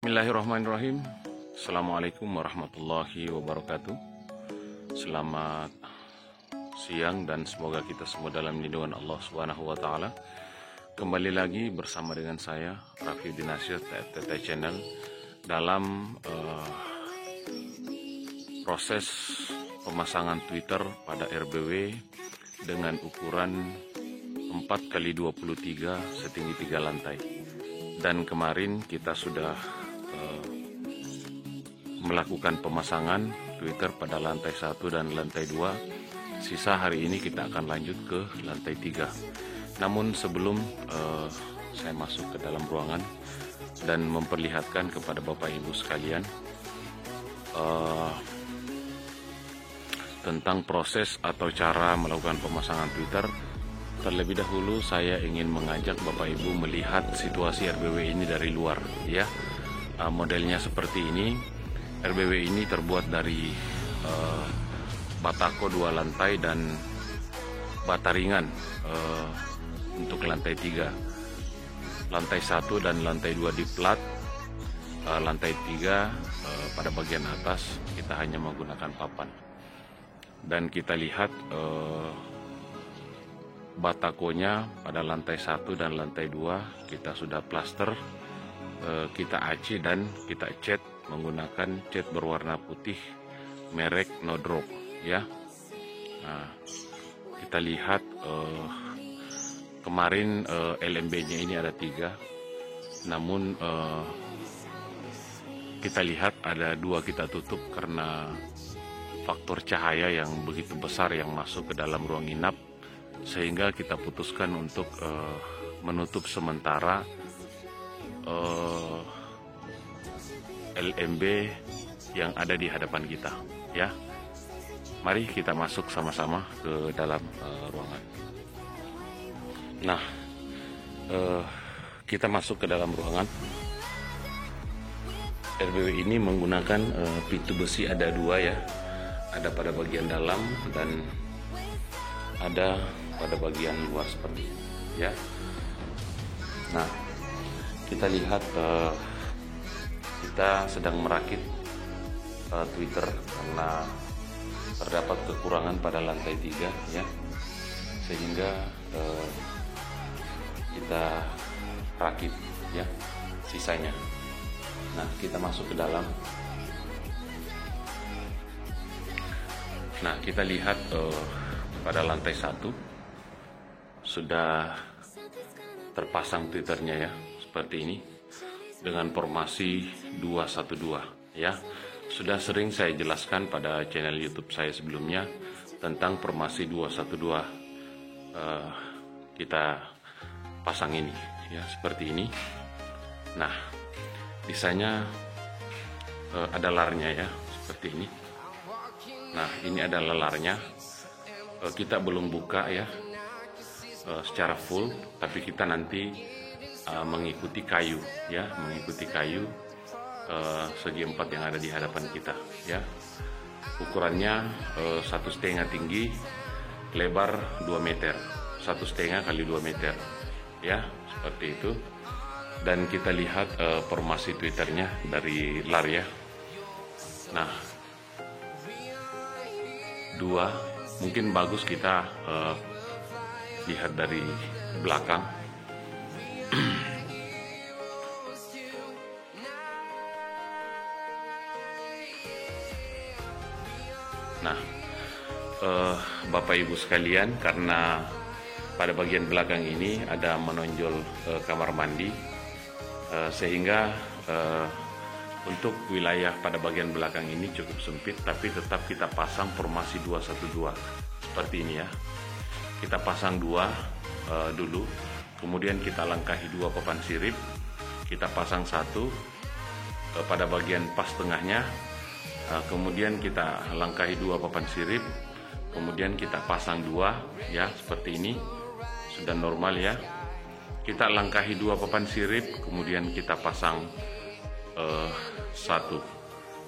Bismillahirrahmanirrahim. Assalamualaikum warahmatullahi wabarakatuh. Selamat siang dan semoga kita semua dalam lindungan Allah Subhanahu wa taala. Kembali lagi bersama dengan saya Rafiuddin Nasyir TT Channel dalam proses pemasangan Twitter pada RBW dengan ukuran 4x23 setinggi 3 lantai. Dan kemarin kita sudah melakukan pemasangan Twitter pada lantai 1 dan lantai 2. Sisa hari ini kita akan lanjut ke lantai 3. Namun sebelum saya masuk ke dalam ruangan dan memperlihatkan kepada Bapak Ibu sekalian tentang proses atau cara melakukan pemasangan Twitter, terlebih dahulu saya ingin mengajak Bapak Ibu melihat situasi RBW ini dari luar, ya. Modelnya seperti ini. RBW ini terbuat dari batako 2 lantai dan bata ringan untuk lantai 3. Lantai 1 dan lantai 2 di plat. Lantai 3 pada bagian atas kita hanya menggunakan papan. Dan kita lihat batakonya pada lantai 1 dan lantai 2 kita sudah plaster, kita aci dan kita cat menggunakan cat berwarna putih merek No Drop, ya. Nah, kita lihat kemarin LMB-nya ini ada 3, namun kita lihat ada 2 kita tutup karena faktor cahaya yang begitu besar yang masuk ke dalam ruang inap, sehingga kita putuskan untuk menutup sementara LMB yang ada di hadapan kita, ya. Mari kita masuk sama-sama ke dalam ruangan. Nah, kita masuk ke dalam ruangan. RBW ini menggunakan pintu besi, ada 2, ya. Ada pada bagian dalam dan ada pada bagian luar seperti ini, ya. Nah, kita lihat kita sedang merakit Twitter karena terdapat kekurangan pada lantai 3, ya, sehingga kita rakit, ya, sisanya. Nah, kita masuk ke dalam. Nah, kita lihat pada lantai 1 sudah terpasang Twitternya, ya, seperti ini dengan formasi 212, ya. Sudah sering saya jelaskan pada channel YouTube saya sebelumnya tentang formasi 212. Kita pasang ini, ya, seperti ini. Nah, desainnya ada larnya, ya, seperti ini. Nah, ini adalah larnya. Kita belum buka, ya, secara full, tapi kita nanti mengikuti kayu, ya, mengikuti kayu segi 4 yang ada di hadapan kita, ya. Ukurannya 1,5 tinggi, lebar 2 meter, 1,5 kali 2 meter, ya, seperti itu. Dan kita lihat formasi Twitternya dari lar, ya. Nah, 2 mungkin bagus kita lihat dari belakang. Nah, Bapak Ibu sekalian, karena pada bagian belakang ini ada menonjol kamar mandi, sehingga untuk wilayah pada bagian belakang ini cukup sempit, tapi tetap kita pasang formasi 212 seperti ini, ya. Kita pasang 2 dulu, kemudian kita langkahi 2 papan sirip, kita pasang 1 pada bagian pas tengahnya, kemudian kita langkahi 2 papan sirip, kemudian kita pasang 2, ya, seperti ini, sudah normal, ya. Kita langkahi 2 papan sirip, kemudian kita pasang 1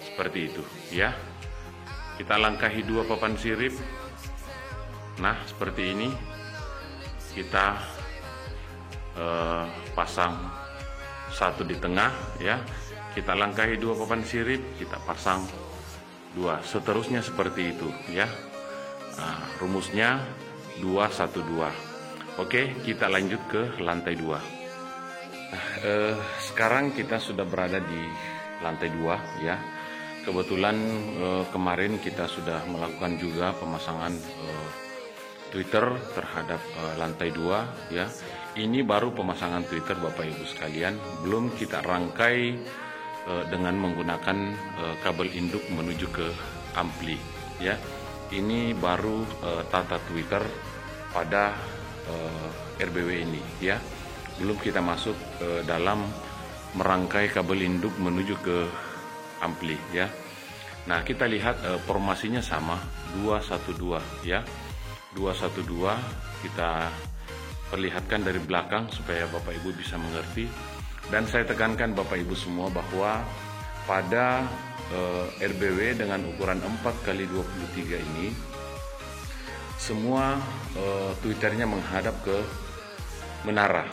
seperti itu, ya. Kita langkahi 2 papan sirip. Nah, seperti ini. Kita pasang 1 di tengah, ya. kita langkahi 2 papan sirip, kita pasang 2. Seterusnya seperti itu ya. Nah, rumusnya 2 1 2. Oke, kita lanjut ke lantai 2. Nah, sekarang kita sudah berada di lantai 2 ya. Kebetulan kemarin kita sudah melakukan juga pemasangan Twitter terhadap lantai 2 ya. Ini baru pemasangan Twitter Bapak Ibu sekalian, belum kita rangkai dengan menggunakan kabel induk menuju ke ampli ya. Ini baru tata Twitter pada RBW ini ya. Belum kita masuk dalam merangkai kabel induk menuju ke ampli ya. Nah, kita lihat formasinya sama 212 ya. 212 kita perlihatkan dari belakang supaya Bapak Ibu bisa mengerti. Dan saya tekankan Bapak Ibu semua bahwa pada RBW dengan ukuran 4x23 ini semua Twitternya menghadap ke menara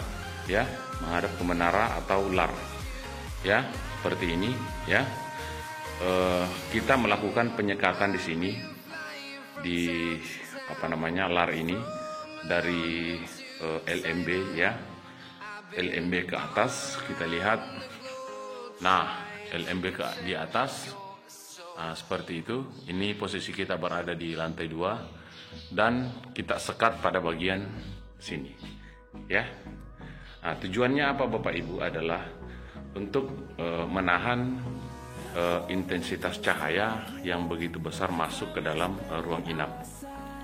ya, menghadap ke menara atau LAR ya, seperti ini ya. Kita melakukan penyekatan di sini di LAR ini dari LMB ya, LMB ke atas kita lihat. Nah, LMB di atas, nah, seperti itu. Ini posisi kita berada di lantai 2 dan kita sekat pada bagian sini ya. Nah, tujuannya apa Bapak Ibu adalah untuk menahan intensitas cahaya yang begitu besar masuk ke dalam ruang inap.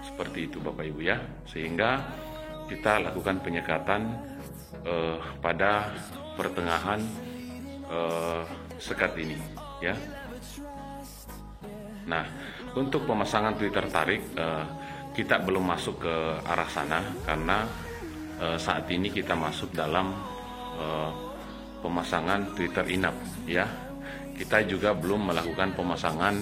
Seperti itu Bapak Ibu ya, sehingga kita lakukan penyekatan pada pertengahan sekat ini ya. Nah, untuk pemasangan Twitter tarik kita belum masuk ke arah sana karena saat ini kita masuk dalam pemasangan Twitter inap ya. Kita juga belum melakukan pemasangan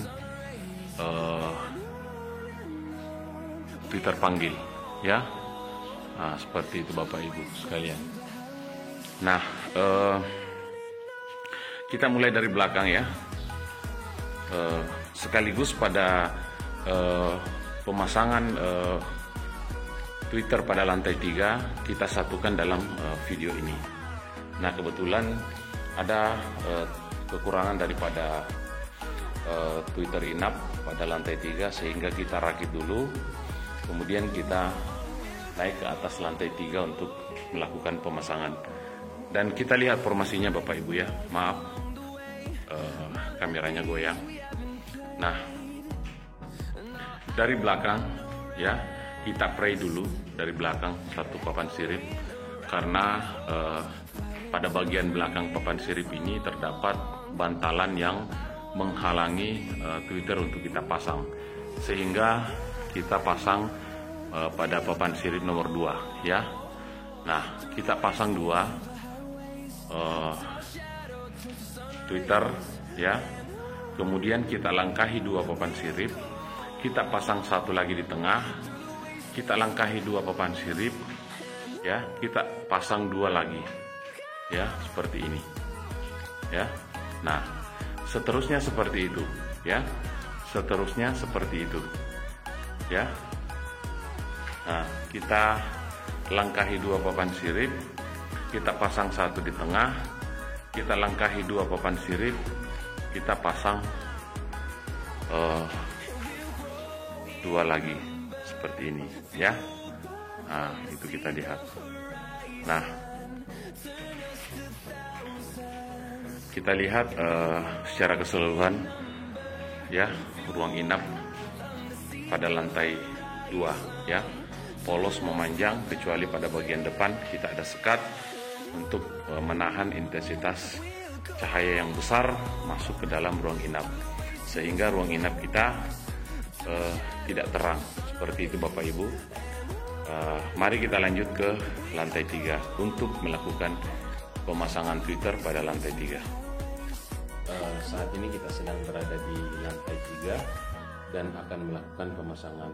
Twitter panggil ya. Nah, seperti itu Bapak Ibu sekalian. Nah, kita mulai dari belakang ya. Sekaligus pada pemasangan Twitter pada lantai 3 kita satukan dalam video ini. Nah, kebetulan ada kekurangan daripada Twitter inap pada lantai 3 sehingga kita rakit dulu, kemudian kita naik ke atas lantai 3 untuk melakukan pemasangan. Dan kita lihat formasinya Bapak Ibu ya. Maaf, kameranya goyang. Nah, dari belakang ya, kita pray dulu dari belakang 1 papan sirip karena pada bagian belakang papan sirip ini terdapat bantalan yang menghalangi Twitter untuk kita pasang, sehingga kita pasang pada papan sirip nomor 2 ya. Nah, kita pasang 2 Twitter ya, kemudian kita langkahi 2 papan sirip, kita pasang 1 lagi di tengah, kita langkahi 2 papan sirip ya, kita pasang 2 lagi ya, seperti ini ya. Nah, seterusnya seperti itu ya, seterusnya seperti itu ya. Nah, kita langkahi 2 papan sirip, kita pasang 1 di tengah, kita langkahi 2 papan sirip, kita pasang 2 lagi seperti ini ya. Nah, itu kita lihat. Nah, kita lihat secara keseluruhan ya, ruang inap pada lantai 2 ya, polos memanjang kecuali pada bagian depan kita ada sekat untuk menahan intensitas cahaya yang besar masuk ke dalam ruang inap, sehingga ruang inap kita tidak terang. Seperti itu Bapak Ibu. Mari kita lanjut ke lantai 3 untuk melakukan pemasangan Twitter pada lantai 3. Saat ini kita sedang berada di lantai 3 dan akan melakukan pemasangan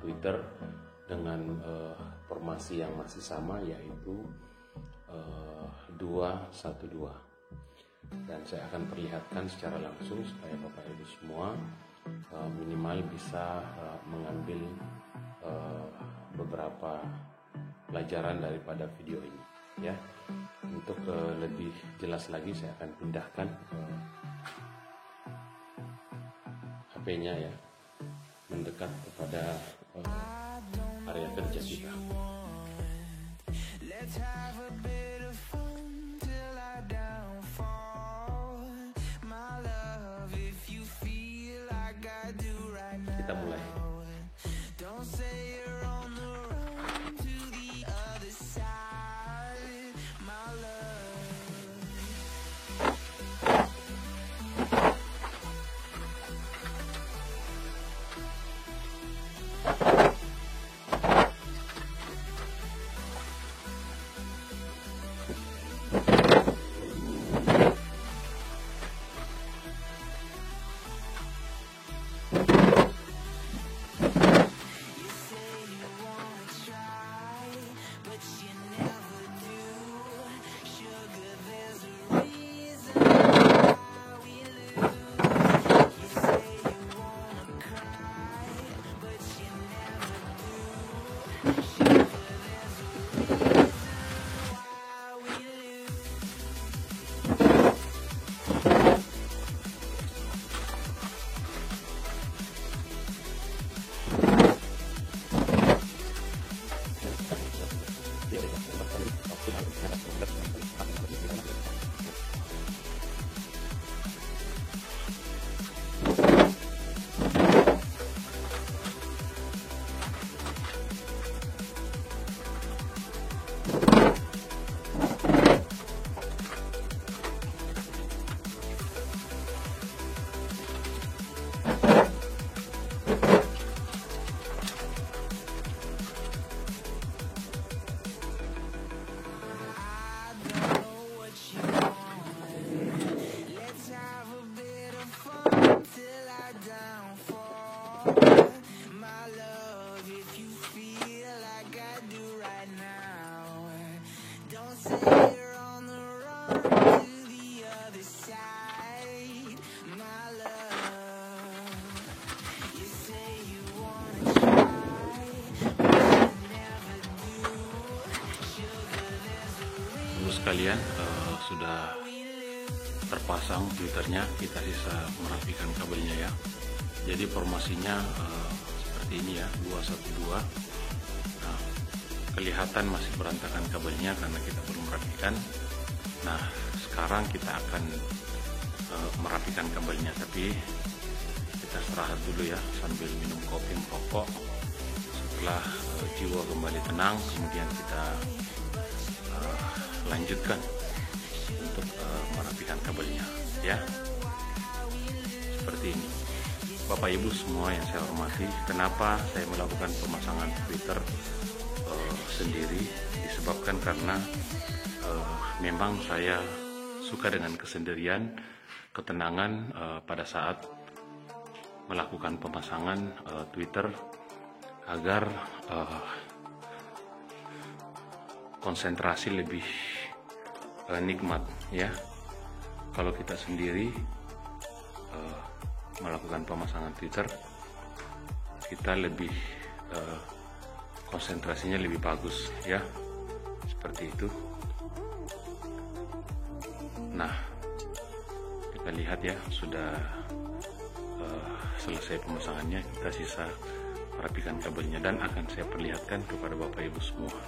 Twitter dengan formasi yang masih sama, yaitu 212. dan saya akan perlihatkan secara langsung supaya Bapak Ibu semua minimal bisa mengambil beberapa pelajaran daripada video ini ya. Untuk lebih jelas lagi saya akan pindahkan HP-nya ya, mendekat kepada area kerja kita. Kita mulai. Sekalian sudah terpasang tweeternya, kita bisa merapikan kabelnya ya. Jadi formasinya seperti ini ya, 212. Nah, kelihatan masih berantakan kabelnya karena kita belum merapikan. Nah, sekarang kita akan merapikan kabelnya, tapi kita istirahat dulu ya sambil minum kopi, merokok. Setelah jiwa kembali tenang, kemudian kita lanjutkan untuk merapikan kabelnya ya. Seperti ini Bapak Ibu semua yang saya hormati. Kenapa saya melakukan pemasangan Twitter sendiri? Disebabkan karena memang saya suka dengan kesendirian, ketenangan pada saat melakukan pemasangan Twitter, agar konsentrasi lebih nikmat ya. Kalau kita sendiri melakukan pemasangan Twitter, kita lebih konsentrasinya lebih bagus ya, seperti itu. Nah, kita lihat ya, sudah selesai pemasangannya. Kita sisa merapikan kabelnya dan akan saya perlihatkan kepada Bapak Ibu semua.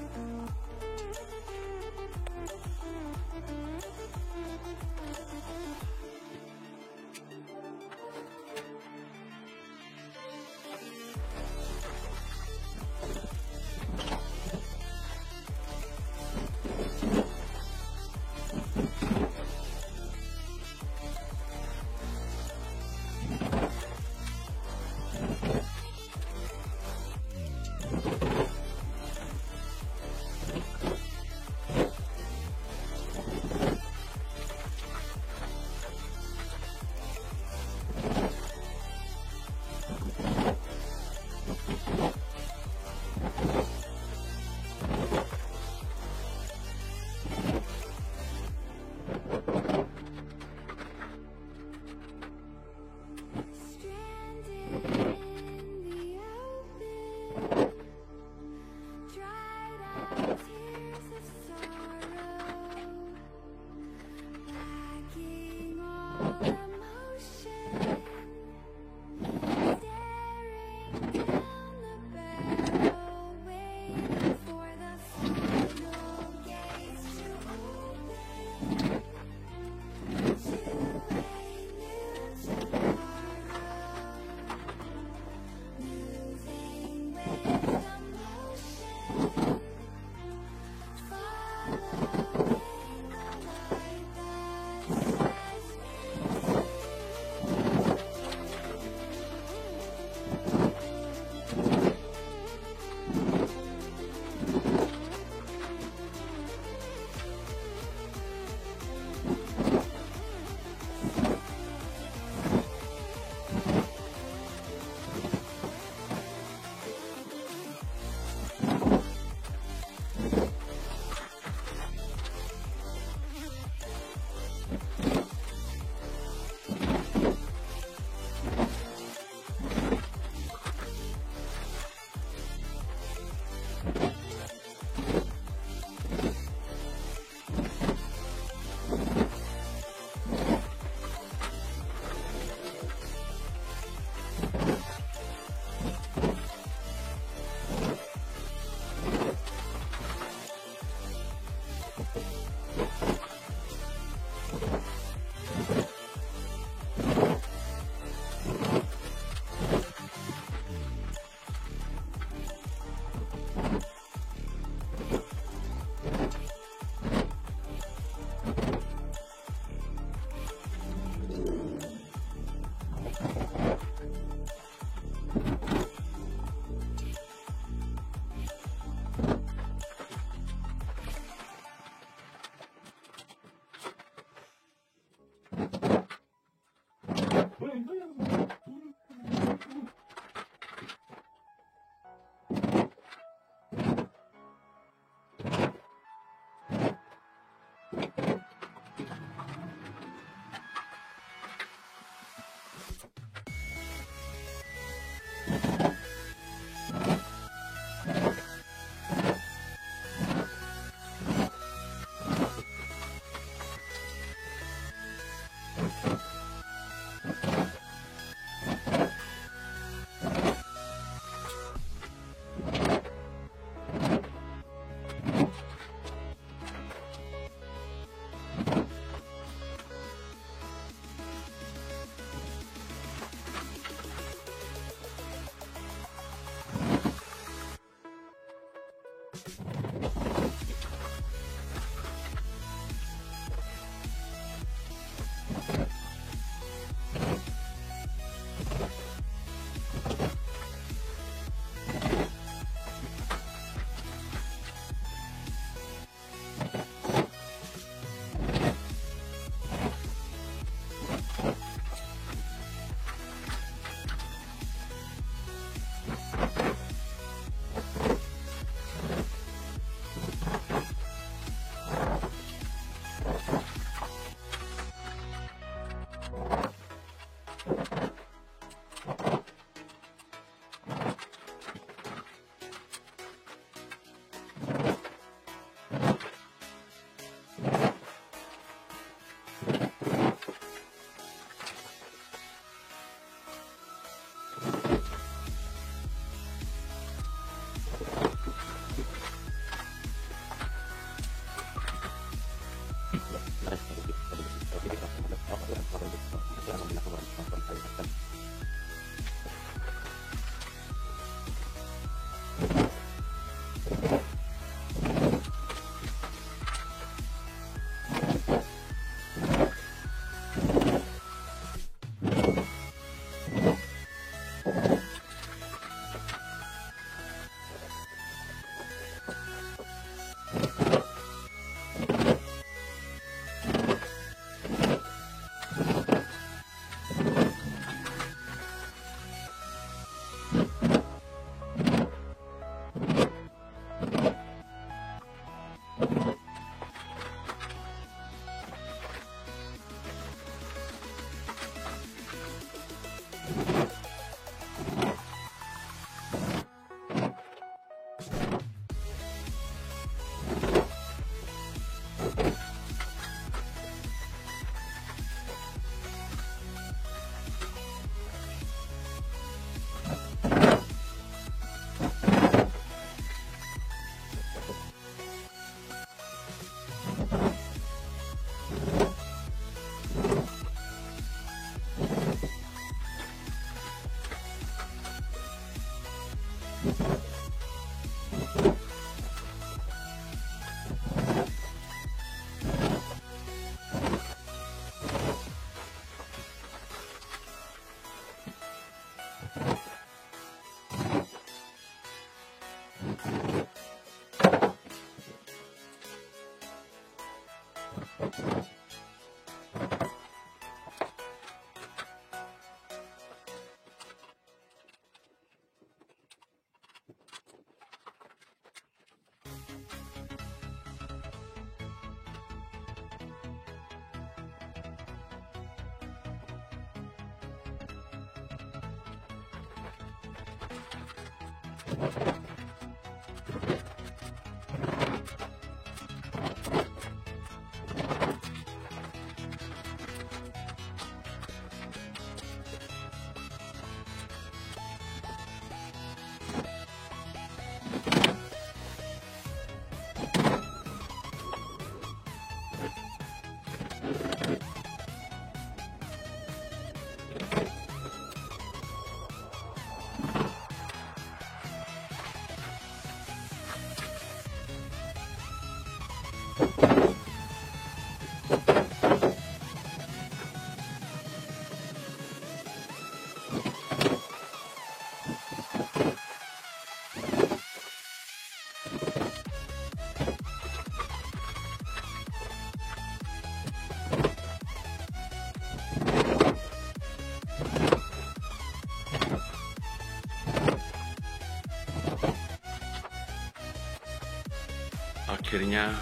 akhirnya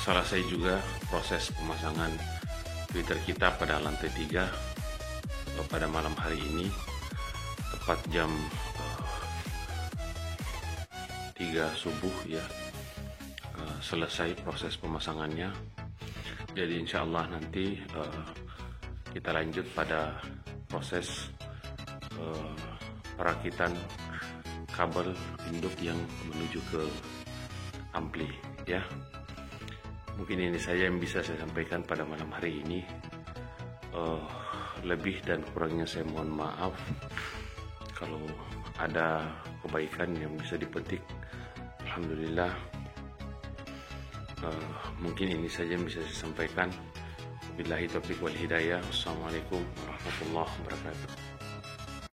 selesai juga proses pemasangan Twitter kita pada lantai 3 pada malam hari ini, tepat jam 3 subuh ya, selesai proses pemasangannya. Jadi insya Allah nanti kita lanjut pada proses perakitan kabel induk yang menuju ke ampli ya. Mungkin ini saja yang bisa saya sampaikan pada malam hari ini. Lebih dan kurangnya saya mohon maaf. Kalau ada kebaikan yang bisa dipetik, alhamdulillah. Mungkin ini saja yang bisa saya sampaikan. Billahi taufiq wal hidayah. Wassalamualaikum warahmatullahi wabarakatuh.